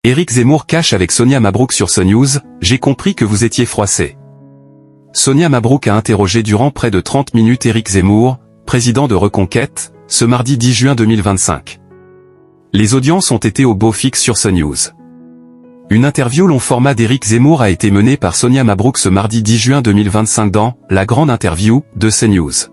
Éric Zemmour cache avec Sonia Mabrouk sur CNews, j'ai compris que vous étiez froissé. Sonia Mabrouk a interrogé durant près de 30 minutes Éric Zemmour, président de Reconquête, ce mardi 10 juin 2025. Les audiences ont été au beau fixe sur CNews. Une interview long format d'Éric Zemmour a été menée par Sonia Mabrouk ce mardi 10 juin 2025 dans « La grande interview » de CNews.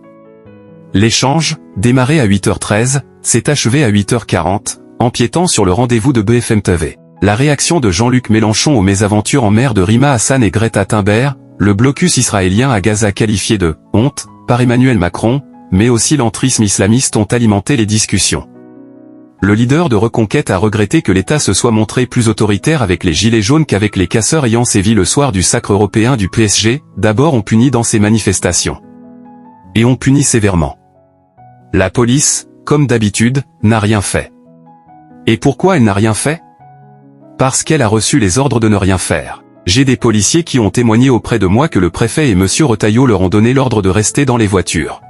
L'échange, démarré à 8h13, s'est achevé à 8h40, empiétant sur le rendez-vous de BFM TV. La réaction de Jean-Luc Mélenchon aux mésaventures en mer de Rima Hassan et Greta Thunberg, le blocus israélien à Gaza qualifié de « honte » par Emmanuel Macron, mais aussi l'entrisme islamiste ont alimenté les discussions. Le leader de Reconquête a regretté que l'État se soit montré plus autoritaire avec les gilets jaunes qu'avec les casseurs ayant sévi le soir du sacre européen du PSG. D'abord on punit dans ces manifestations. Et on punit sévèrement. La police, comme d'habitude, n'a rien fait. Et pourquoi elle n'a rien fait ? Parce qu'elle a reçu les ordres de ne rien faire. J'ai des policiers qui ont témoigné auprès de moi que le préfet et monsieur Retailleau leur ont donné l'ordre de rester dans les voitures.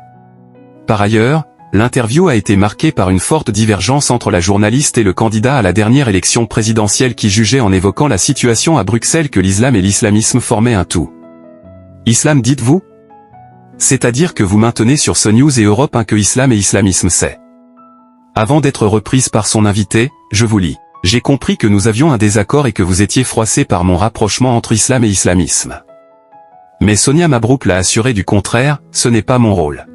Par ailleurs, l'interview a été marquée par une forte divergence entre la journaliste et le candidat à la dernière élection présidentielle qui jugeait en évoquant la situation à Bruxelles que l'islam et l'islamisme formaient un tout. Islam dites-vous ? C'est-à-dire que vous maintenez sur CNews et Europe 1 que islam et islamisme c'est. Avant d'être reprise par son invité, je vous lis. J'ai compris que nous avions un désaccord et que vous étiez froissé par mon rapprochement entre islam et islamisme. Mais Sonia Mabrouk l'a assuré du contraire, ce n'est pas mon rôle.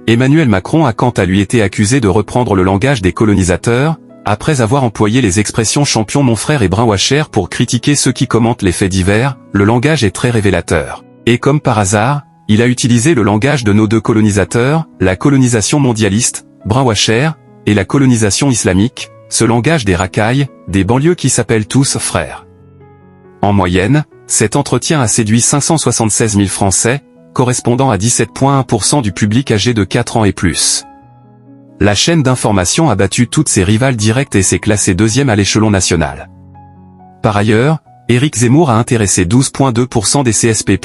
Emmanuel Macron a quant à lui été accusé de reprendre le langage des colonisateurs, après avoir employé les expressions champion mon frère et brainwasher pour critiquer ceux qui commentent les faits divers. Le langage est très révélateur. Et comme par hasard, il a utilisé le langage de nos deux colonisateurs, la colonisation mondialiste, brainwasher, et la colonisation islamique, ce langage des racailles, des banlieues qui s'appellent tous frères. En moyenne, cet entretien a séduit 576 000 Français, correspondant à 17,1% du public âgé de 4 ans et plus. La chaîne d'information a battu toutes ses rivales directes et s'est classée deuxième à l'échelon national. Par ailleurs, Éric Zemmour a intéressé 12,2% des CSP+.